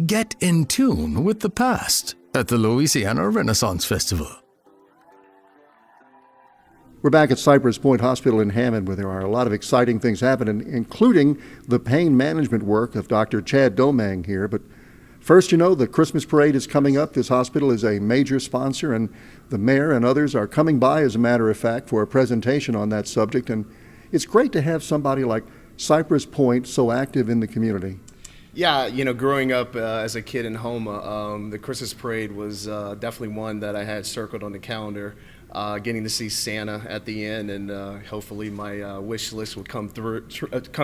Get in tune with the past at the Louisiana Renaissance Festival. We're back at Cypress Point Hospital in Hammond, where there are a lot of exciting things happening, including the pain management work of Dr. Chad Domangue here. But first, the Christmas parade is coming up. This hospital is a major sponsor, and the mayor and others are coming by, as a matter of fact, for a presentation on that subject. And it's great to have somebody like Cypress Point so active in the community. Yeah, growing up as a kid in Houma, the Christmas parade was definitely one that I had circled on the calendar. Getting to see Santa at the end, and hopefully my wish list will come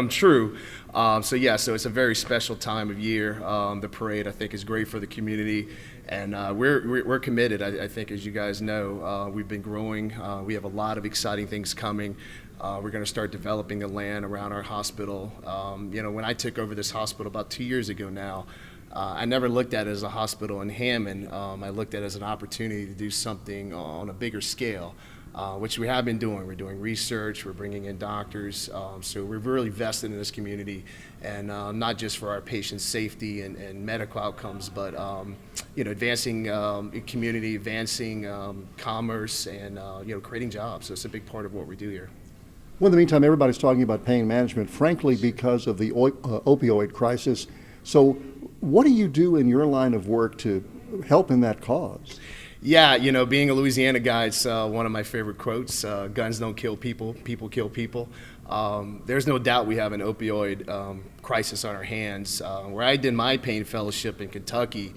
true. So it's a very special time of year. The parade, I think, is great for the community, and we're committed. I think, as you guys know, we've been growing. We have a lot of exciting things coming. We're going to start developing the land around our hospital. When I took over this hospital about 2 years ago now, I never looked at it as a hospital in Hammond. I looked at it as an opportunity to do something on a bigger scale, which we have been doing. We're doing research, we're bringing in doctors, so we're really vested in this community, and not just for our patients' safety and medical outcomes, but advancing community, advancing commerce, and creating jobs. So it's a big part of what we do here. Well, in the meantime, everybody's talking about pain management, frankly, because of the opioid crisis. So what do you do in your line of work to help in that cause? Yeah, being a Louisiana guy, it's one of my favorite quotes. Guns don't kill people, people kill people. There's no doubt we have an opioid crisis on our hands. Where I did my pain fellowship in Kentucky,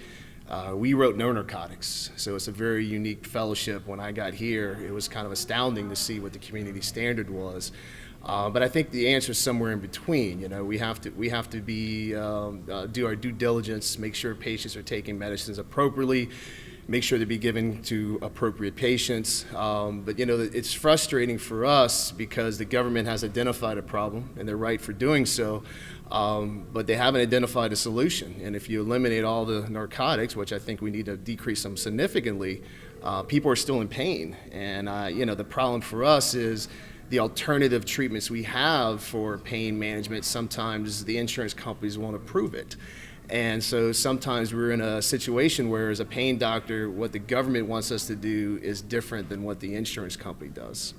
we wrote no narcotics. So it's a very unique fellowship. When I got here, it was kind of astounding to see what the community standard was. But I think the answer is somewhere in between. We have to do our due diligence, make sure patients are taking medicines appropriately, make sure they be given to appropriate patients. But it's frustrating for us because the government has identified a problem, and they're right for doing so. But they haven't identified a solution. And if you eliminate all the narcotics, which I think we need to decrease them significantly, people are still in pain. And the problem for us is the alternative treatments we have for pain management, sometimes the insurance companies won't approve it. And so sometimes we're in a situation where, as a pain doctor, what the government wants us to do is different than what the insurance company does.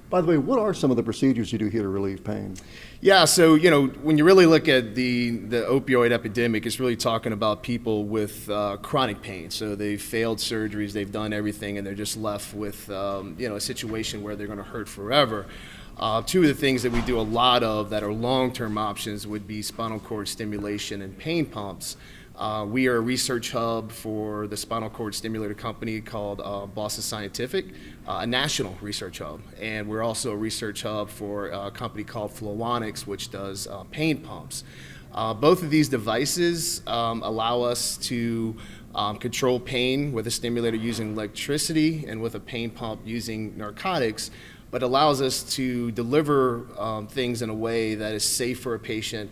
By the way, what are some of the procedures you do here to relieve pain? Yeah, so when you really look at the opioid epidemic, it's really talking about people with chronic pain. So they've failed surgeries, they've done everything, and they're just left with a situation where they're going to hurt forever. Two of the things that we do a lot of that are long-term options would be spinal cord stimulation and pain pumps. We are a research hub for the spinal cord stimulator company called Boston Scientific, a national research hub. And we're also a research hub for a company called Flowonics, which does pain pumps. Both of these devices allow us to control pain with a stimulator using electricity and with a pain pump using narcotics, but allows us to deliver things in a way that is safe for a patient,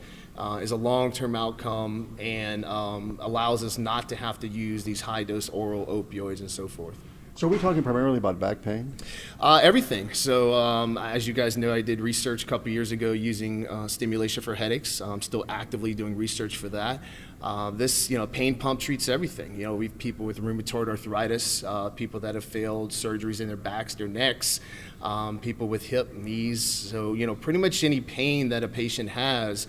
is a long-term outcome, and allows us not to have to use these high-dose oral opioids and so forth. So are we talking primarily about back pain? Everything. So as you guys know, I did research a couple years ago using stimulation for headaches. I'm still actively doing research for that. This pain pump treats everything. We have people with rheumatoid arthritis, people that have failed surgeries in their backs, their necks, people with hip, knees. So pretty much any pain that a patient has,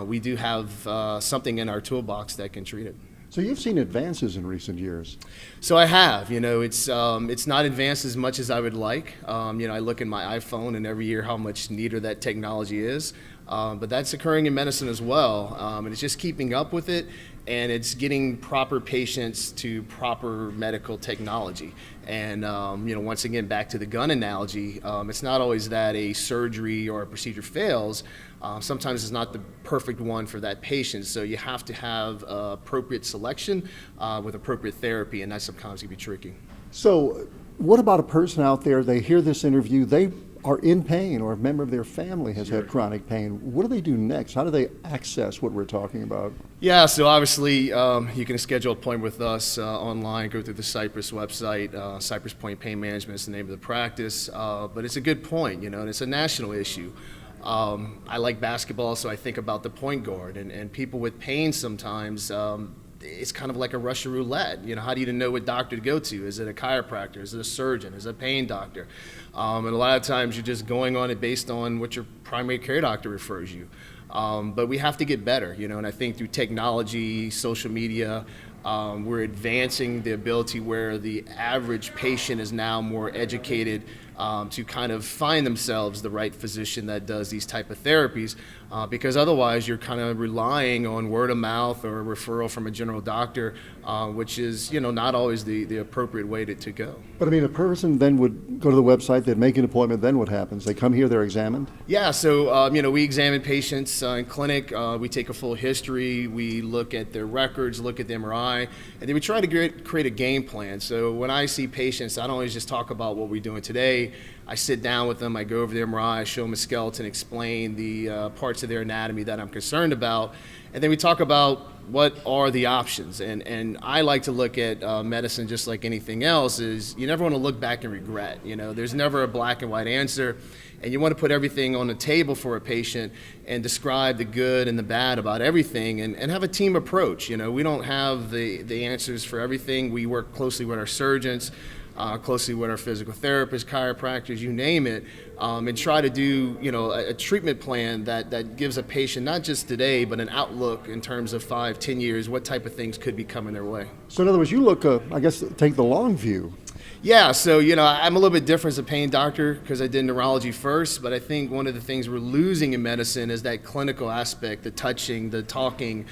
we do have something in our toolbox that can treat it. So you've seen advances in recent years. So I have. It's not advanced as much as I would like. I look at my iPhone and every year how much neater that technology is. But that's occurring in medicine as well, and it's just keeping up with it, and it's getting proper patients to proper medical technology. And once again, back to the gun analogy, it's not always that a surgery or a procedure fails. Sometimes it's not the perfect one for that patient, so you have to have appropriate selection with appropriate therapy, and that sometimes can be tricky. So what about a person out there, they hear this interview, they are in pain, or a member of their family has had chronic pain. What do they do next? How do they access what we're talking about? Yeah, so obviously you can schedule an appointment with us online, go through the Cypress website. Cypress Point Pain Management is the name of the practice, but it's a good point, and it's a national issue. I like basketball, so I think about the point guard, and people with pain sometimes, it's kind of like a Russian roulette. How do you know what doctor to go to? Is it a chiropractor? Is it a surgeon? Is it a pain doctor? And a lot of times you're just going on it based on what your primary care doctor refers you. But we have to get better, and I think through technology, social media, we're advancing the ability where the average patient is now more educated to kind of find themselves the right physician that does these type of therapies, because otherwise you're kind of relying on word of mouth or a referral from a general doctor, which is not always the appropriate way to go. But I mean, a person then would go to the website, they'd make an appointment, then what happens? They come here, they're examined? Yeah, so we examine patients in clinic. We take a full history. We look at their records, look at the MRI, and then we try to create a game plan. So when I see patients, I don't always just talk about what we're doing today. I sit down with them, I go over the MRI, I show them a skeleton, explain the parts of their anatomy that I'm concerned about, and then we talk about what are the options. And I like to look at medicine just like anything else, is you never want to look back and regret. There's never a black and white answer, and you want to put everything on the table for a patient and describe the good and the bad about everything, and have a team approach. We don't have the answers for everything. We work closely with our surgeons, closely with our physical therapists, chiropractors, you name it, and try to do a treatment plan that gives a patient not just today, but an outlook in terms of 5-10 years, what type of things could be coming their way. So in other words, you look, I guess, take the long view. Yeah, so I'm a little bit different as a pain doctor because I did neurology first, but I think one of the things we're losing in medicine is that clinical aspect, the touching, the talking,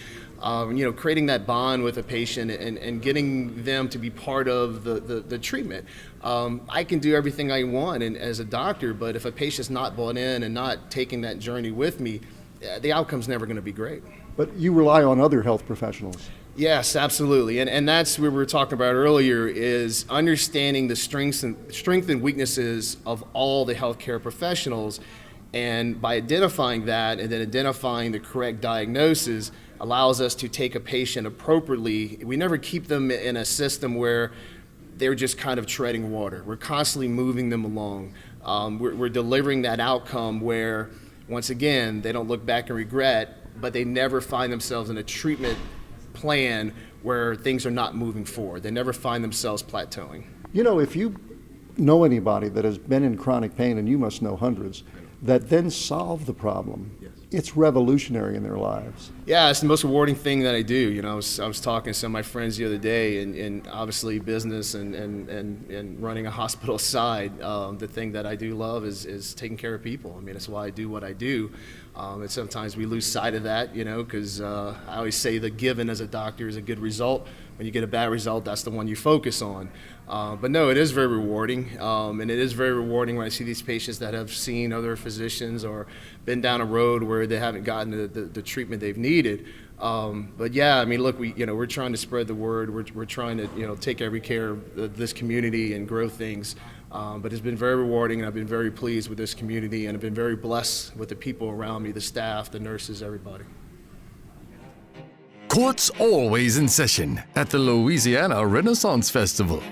creating that bond with a patient and getting them to be part of the treatment. I can do everything I want as a doctor, but if a patient's not bought in and not taking that journey with me, the outcome's never going to be great. But you rely on other health professionals. Yes, absolutely. And that's what we were talking about earlier, is understanding the strengths and weaknesses of all the healthcare professionals. And by identifying that and then identifying the correct diagnosis allows us to take a patient appropriately. We never keep them in a system where they're just kind of treading water. We're constantly moving them along. We're delivering that outcome where, once again, they don't look back and regret, but they never find themselves in a treatment plan where things are not moving forward. They never find themselves plateauing. If you know anybody that has been in chronic pain, and you must know hundreds, that then solve the problem, yes, it's revolutionary in their lives. Yeah, it's the most rewarding thing that I do. I was talking to some of my friends the other day, and obviously business and running a hospital aside, the thing that I do love is taking care of people. I mean, that's why I do what I do. And sometimes we lose sight of that, because I always say the given as a doctor is a good result. When you get a bad result, that's the one you focus on. But no, it is very rewarding, and it is very rewarding when I see these patients that have seen other physicians or been down a road where they haven't gotten the treatment they've needed. But yeah, I mean, look, we're trying to spread the word. We're trying to take every care of this community and grow things. But it's been very rewarding, and I've been very pleased with this community, and I've been very blessed with the people around me, the staff, the nurses, everybody. Courts always in session at the Louisiana Renaissance Festival.